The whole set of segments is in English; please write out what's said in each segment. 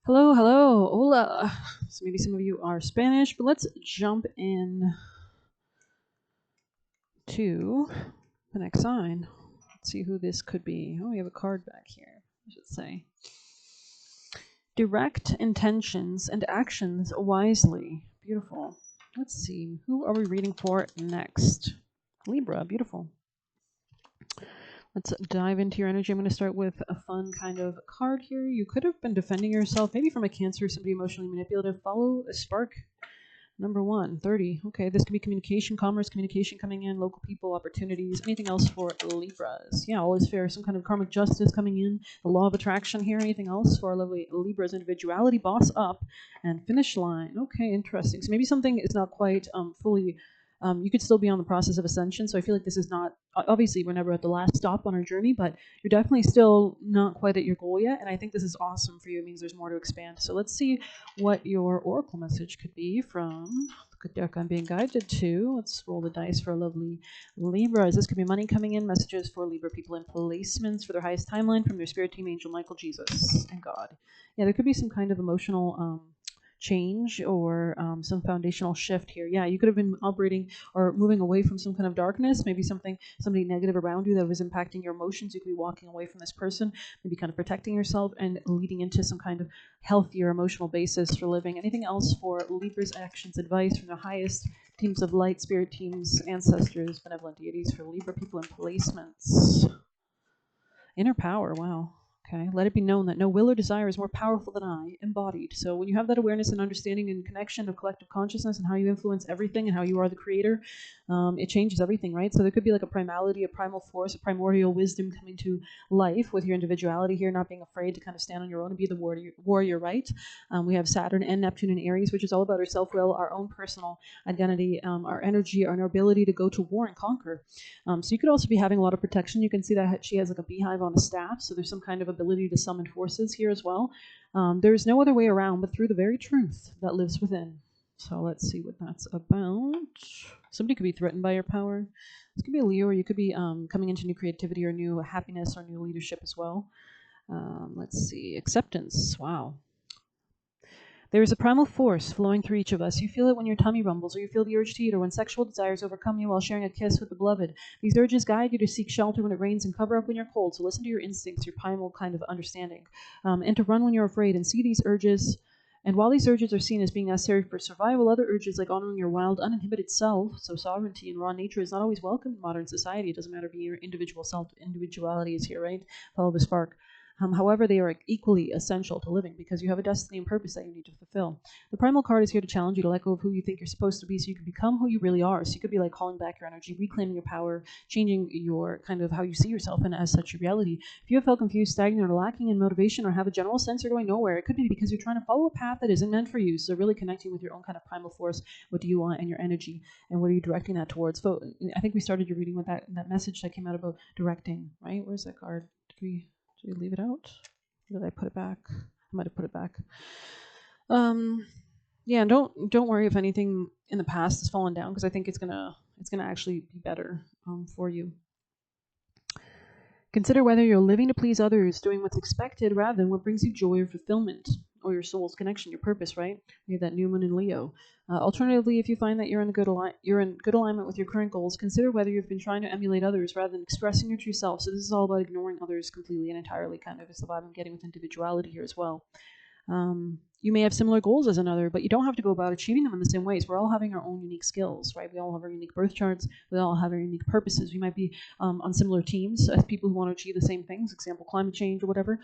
Hello, hello, hola. So maybe some of you are Spanish, but let's jump in to the next sign. Let's see who this could be. Oh, we have a card back here, I should say. Direct intentions and actions wisely. Beautiful. Let's see. Who are we reading for next? Libra. Beautiful. Let's dive into your energy. I'm going to start with a fun kind of card here. You could have been defending yourself, maybe from a Cancer, somebody emotionally manipulative. Follow a spark. Number 1, 30. Okay, this could be communication, commerce, communication coming in, local people, opportunities, anything else for Libras. Yeah, all is fair. Some kind of karmic justice coming in, the law of attraction here. Anything else for our lovely Libras? Individuality, boss up, and finish line. Okay, interesting. So maybe something is not quite fully. You could still be on the process of ascension. So I feel like this is not, obviously, we're never at the last stop on our journey, but you're definitely still not quite at your goal yet. And I think this is awesome for you. It means there's more to expand. So let's see what your oracle message could be from the deck I'm being guided to. Let's roll the dice for a lovely Libra. This could be money coming in, messages for Libra people in placements for their highest timeline from their spirit team, Angel Michael, Jesus, and God. Yeah, there could be some kind of emotional change or some foundational shift here. Yeah, you could have been operating or moving away from some kind of darkness, maybe somebody negative around you that was impacting your emotions. You could be walking away from this person, maybe kind of protecting yourself and leading into some kind of healthier emotional basis for living. Anything else for Libra's actions, advice from the highest teams of light, spirit teams, ancestors, benevolent deities for Libra people in placements? Inner power, wow. Okay, let it be known that no will or desire is more powerful than I, embodied. So when you have that awareness and understanding and connection of collective consciousness and how you influence everything and how you are the creator, it changes everything, right? So there could be like a primality, a primal force, a primordial wisdom coming to life with your individuality here, not being afraid to kind of stand on your own and be the warrior, right? We have Saturn and Neptune in Aries, which is all about our self-will, our own personal identity, our energy, our ability to go to war and conquer. So you could also be having a lot of protection. You can see that she has like a beehive on a staff, so there's some kind of ability to summon forces here as well. There's no other way around but through the very truth that lives within. So let's see what that's about. Somebody could be threatened by your power. This could be a Leo, or you could be coming into new creativity or new happiness or new leadership as well. Let's see. Acceptance. Wow. There is a primal force flowing through each of us. You feel it when your tummy rumbles, or you feel the urge to eat, or when sexual desires overcome you while sharing a kiss with the beloved. These urges guide you to seek shelter when it rains and cover up when you're cold. So listen to your instincts, your primal kind of understanding, and to run when you're afraid and see these urges. And while these urges are seen as being necessary for survival, other urges like honoring your wild, uninhibited self, so sovereignty and raw nature, is not always welcome in modern society. It doesn't matter if your individual self, individuality is here, right? Follow the spark. However, they are equally essential to living because you have a destiny and purpose that you need to fulfill. The primal card is here to challenge you to let go of who you think you're supposed to be so you can become who you really are. So you could be like calling back your energy, reclaiming your power, changing your kind of how you see yourself and as such your reality. If you have felt confused, stagnant, or lacking in motivation, or have a general sense you're going nowhere, it could be because you're trying to follow a path that isn't meant for you. So really connecting with your own kind of primal force. What do you want and your energy, and what are you directing that towards? So I think we started your reading with that message that came out about directing, right? Where's that card? Did we leave it out? Or did I put it back? I might have put it back. Yeah, and don't worry if anything in the past has fallen down, because I think it's gonna actually be better for you. Consider whether you're living to please others, doing what's expected rather than what brings you joy or fulfillment, or your soul's connection, your purpose, right? You have that new moon in Leo. Alternatively, if you find that you're in good alignment with your current goals, consider whether you've been trying to emulate others rather than expressing your true self. So this is all about ignoring others completely and entirely, kind of is the vibe I'm getting with individuality here as well. You may have similar goals as another, but you don't have to go about achieving them in the same ways. We're all having our own unique skills, right? We all have our unique birth charts. We all have our unique purposes. We might be on similar teams as people who want to achieve the same things, example, climate change or whatever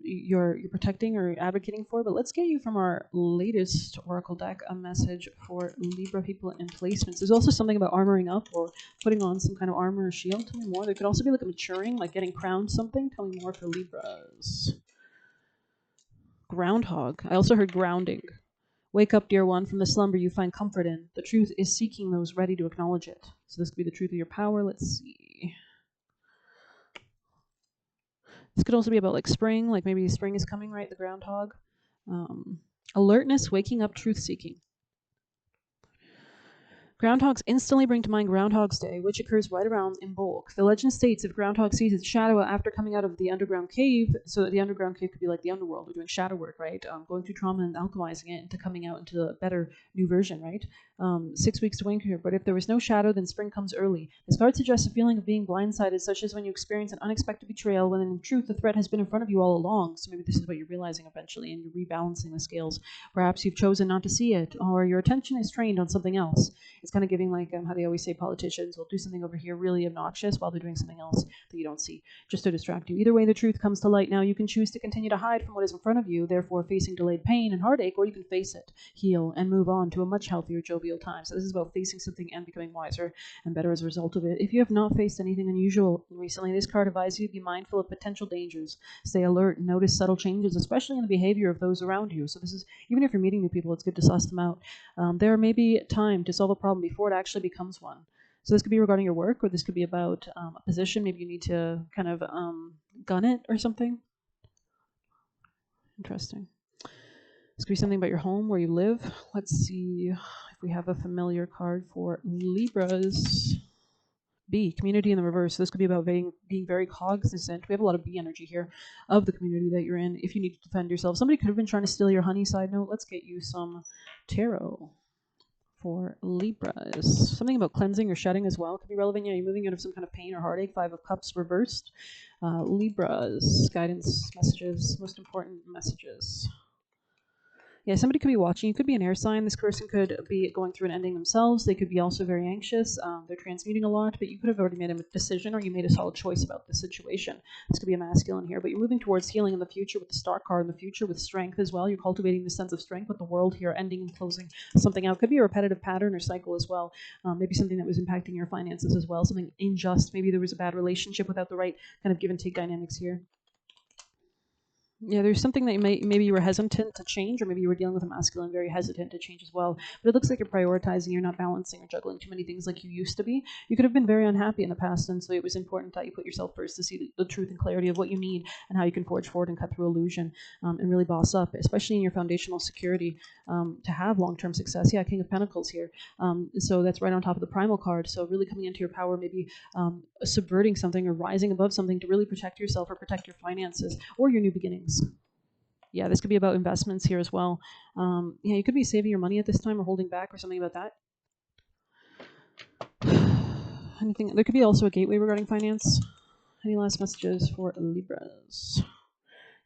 you're protecting or advocating for. But let's get you from our latest Oracle deck a message for Libra people in placements. There's also something about armoring up or putting on some kind of armor or shield. Tell me more. There could also be like a maturing, like getting crowned something. Tell me more for Libras. Groundhog. I also heard grounding. Wake up, dear one, from the slumber you find comfort in. The truth is seeking those ready to acknowledge it. So this could be the truth of your power. Let's see. This could also be about like spring, like maybe spring is coming, right? The groundhog. Alertness, waking up, truth seeking. Groundhogs instantly bring to mind Groundhog's Day, which occurs right around in bulk. The legend states if Groundhog sees its shadow after coming out of the underground cave, so that the underground cave could be like the underworld, or doing shadow work, right? Going through trauma and alchemizing it into coming out into a better new version, right? 6 weeks to winter, but if there was no shadow, then spring comes early. This card suggests a feeling of being blindsided, such as when you experience an unexpected betrayal, when in truth the threat has been in front of you all along. So maybe this is what you're realizing eventually, and you're rebalancing the scales. Perhaps you've chosen not to see it, or your attention is trained on something else. It's kind of giving like how they always say politicians will do something over here really obnoxious while they're doing something else that you don't see, just to distract you. Either way, the truth comes to light. Now you can choose to continue to hide from what is in front of you, therefore facing delayed pain and heartache, or you can face it, heal, and move on to a much healthier, jovial time. So this is about facing something and becoming wiser and better as a result of it. If you have not faced anything unusual recently, this card advises you to be mindful of potential dangers. Stay alert and notice subtle changes, especially in the behavior of those around you. So this is, even if you're meeting new people, it's good to suss them out. There may be time to solve a problem before it actually becomes one. So this could be regarding your work, or this could be about a position. Maybe you need to kind of gun it or something. Interesting. This could be something about your home, where you live. Let's see if we have a familiar card for Libras. B, community in the reverse. So this could be about being very cognizant. We have a lot of B energy here of the community that you're in. If you need to defend yourself, somebody could have been trying to steal your honey. Side note, let's get you some tarot for Libras. Something about cleansing or shedding as well could be relevant. Yeah, you're moving out of some kind of pain or heartache. 5 of Cups reversed. Libras, guidance messages, most important messages. Yeah, somebody could be watching. You could be an air sign. This person could be going through an ending themselves. They could be also very anxious. They're transmuting a lot, but you could have already made a decision, or you made a solid choice about the situation. This could be a masculine here, but you're moving towards healing in the future with the Star card in the future, with strength as well. You're cultivating the sense of strength with the World here, ending and closing something out. Could be a repetitive pattern or cycle as well. Maybe something that was impacting your finances as well, something unjust. Maybe there was a bad relationship without the right kind of give and take dynamics here. Yeah, there's something that maybe you were hesitant to change, or maybe you were dealing with a masculine very hesitant to change as well. But it looks like you're prioritizing, you're not balancing or juggling too many things like you used to be. You could have been very unhappy in the past, and so it was important that you put yourself first to see the truth and clarity of what you need and how you can forge forward and cut through illusion, and really boss up, especially in your foundational security, to have long-term success. Yeah, King of Pentacles here. So that's right on top of the Primal card. So really coming into your power, maybe subverting something or rising above something to really protect yourself or protect your finances or your new beginnings. Yeah, this could be about investments here as well. Yeah, you could be saving your money at this time or holding back or something about that. Anything? There could be also a gateway regarding finance. Any last messages for Libras?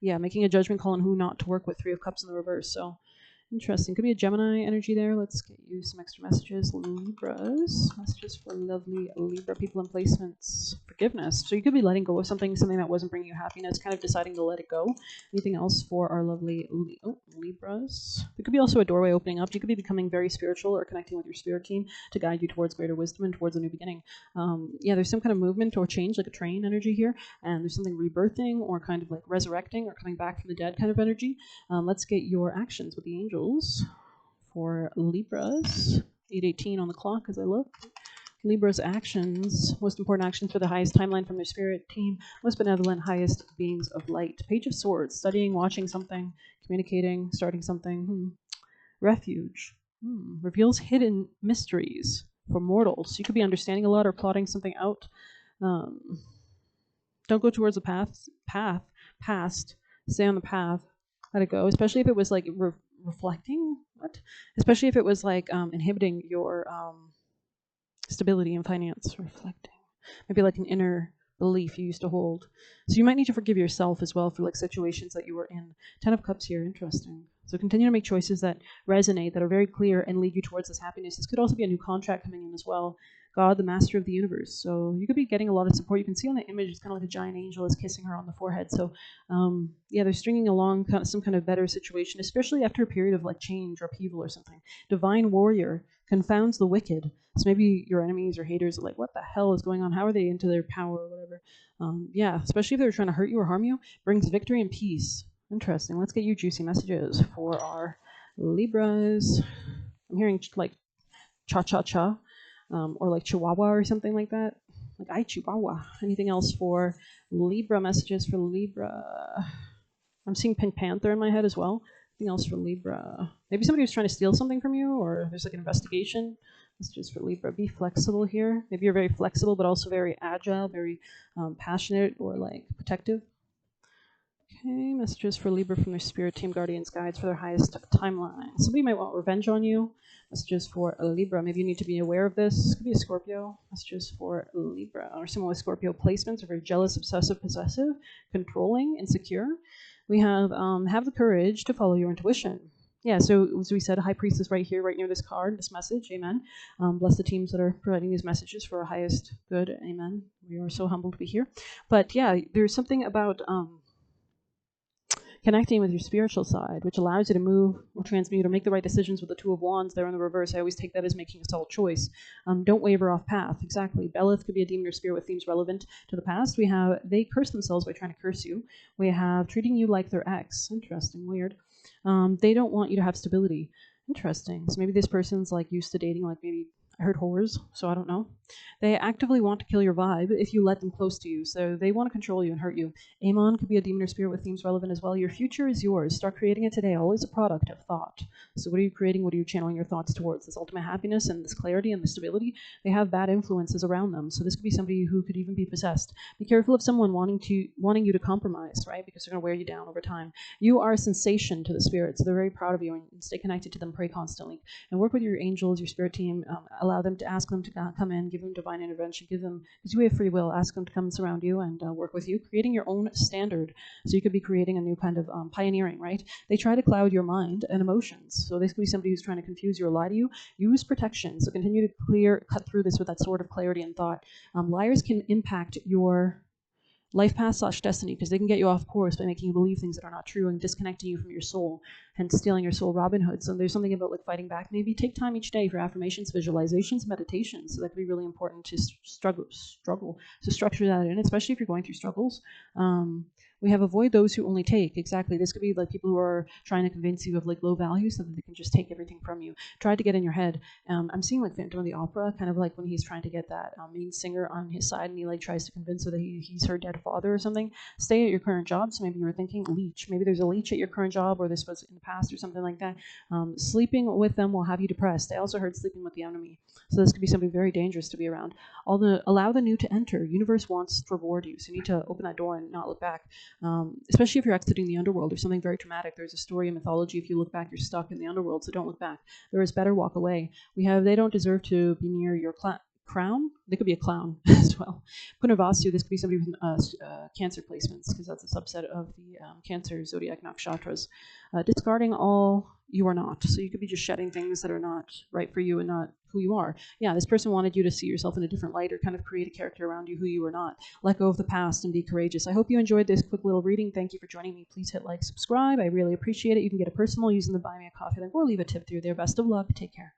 Yeah, making a judgment call on who not to work with. 3 of Cups in the reverse. So interesting. Could be a Gemini energy there. Let's get you some extra messages. Libras. Messages for lovely Libra people and placements. Forgiveness. So you could be letting go of something that wasn't bringing you happiness, kind of deciding to let it go. Anything else for our lovely Libras? There could be also a doorway opening up. You could be becoming very spiritual or connecting with your spirit team to guide you towards greater wisdom and towards a new beginning. Yeah, there's some kind of movement or change, like a train energy here. And there's something rebirthing or kind of like resurrecting or coming back from the dead kind of energy. Let's get your actions with the angels for Libras. 8:18 on the clock as I look. Libra's actions, most important actions for the highest timeline from their spirit team, most benevolent, highest beings of light. Page of Swords, studying, watching something, communicating, starting something. Refuge, reveals hidden mysteries for mortals. You could be understanding a lot or plotting something out. Don't go towards the past. Stay on the path. Let it go, especially if it was like reflecting. Especially if it was like inhibiting your stability in finance. Reflecting, maybe like an inner belief you used to hold. So you might need to forgive yourself as well for like situations that you were in. 10 of Cups here, interesting. So continue to make choices that resonate, that are very clear and lead you towards this happiness. This could also be a new contract coming in as well. God, the master of the universe. So you could be getting a lot of support. You can see on the image, it's kind of like a giant angel is kissing her on the forehead. So yeah, they're stringing along some kind of better situation, especially after a period of like change or upheaval or something. Divine warrior confounds the wicked. So maybe your enemies or haters are like, what the hell is going on? How are they into their power or whatever? Yeah, especially if they're trying to hurt you or harm you, brings victory and peace. Interesting. Let's get you juicy messages for our Libras. I'm hearing like cha-cha-cha. Or like Chihuahua or something like that. Like, I Chihuahua. Anything else for Libra messages for Libra? I'm seeing Pink Panther in my head as well. Anything else for Libra? Maybe somebody was trying to steal something from you, or there's like an investigation. Messages for Libra. Be flexible here. Maybe you're very flexible, but also very agile, very passionate or like protective. Okay, messages for Libra from their spirit team, guardians, guides for their highest timeline. Somebody might want revenge on you. Messages for Libra. Maybe you need to be aware of this. This could be a Scorpio. Messages for Libra. Or someone with Scorpio placements are very jealous, obsessive, possessive, controlling, insecure. We have the courage to follow your intuition. Yeah, so as we said, High Priestess right here, right near this card, this message, amen. Bless the teams that are providing these messages for our highest good, amen. We are so humbled to be here. But yeah, there's something about connecting with your spiritual side, which allows you to move or transmute or make the right decisions with the Two of Wands there in the reverse. I always take that as making a solid choice. Don't waver off path. Exactly. Belith could be a demon or spirit with themes relevant to the past. We have they curse themselves by trying to curse you. We have treating you like their ex. Interesting. Weird. They don't want you to have stability. Interesting. So maybe this person's like used to dating, like maybe I heard whores, so I don't know. They actively want to kill your vibe if you let them close to you, so they want to control you and hurt you. Amon could be a demon or spirit with themes relevant as well. Your future is yours. Start creating it today. Always a product of thought. So what are you creating? What are you channeling your thoughts towards? This ultimate happiness and this clarity and this stability, they have bad influences around them. So this could be somebody who could even be possessed. Be careful of someone wanting you to compromise, right? Because they're going to wear you down over time. You are a sensation to the spirits. So they're very proud of you, and stay connected to them. Pray constantly. And work with your angels, your spirit team. Allow them to ask them to come in, give them divine intervention, give them, because you have free will, ask them to come surround you and work with you, creating your own standard. So you could be creating a new kind of pioneering, right? They try to cloud your mind and emotions. So this could be somebody who's trying to confuse you or lie to you. Use protection. So continue to cut through this with that sort of clarity and thought. Liars can impact your life path / destiny, because they can get you off course by making you believe things that are not true and disconnecting you from your soul, hence stealing your soul. Robin Hood. So there's something about like fighting back. Maybe take time each day for affirmations, visualizations, meditations. So that could be really important to to structure that in, especially if you're going through struggles. We have avoid those who only take. Exactly. This could be like people who are trying to convince you of like low value so that they can just take everything from you. Try to get in your head. I'm seeing like Phantom of the Opera, kind of like when he's trying to get that mean singer on his side and he like tries to convince her that he's her dead father or something. Stay at your current job. So maybe you were thinking leech. Maybe there's a leech at your current job, or this was in the past or something like that. Sleeping with them will have you depressed. I also heard sleeping with the enemy. So this could be somebody very dangerous to be around. Allow the new to enter. Universe wants to reward you. So you need to open that door and not look back. Especially if you're exiting the underworld or something very traumatic. There's a story in mythology, if you look back, you're stuck in the underworld, so don't look back. There is better, walk away. We have, they don't deserve to be near your crown. They could be a clown as well. Punarvasu, this could be somebody with Cancer placements, because that's a subset of the Cancer zodiac nakshatras. Discarding all you are not. So you could be just shedding things that are not right for you and not who you are. Yeah, this person wanted you to see yourself in a different light or kind of create a character around you who you are not. Let go of the past and be courageous. I hope you enjoyed this quick little reading. Thank you for joining me. Please hit like, subscribe. I really appreciate it. You can get a personal using the Buy Me a Coffee link or leave a tip through there. Best of luck. Take care.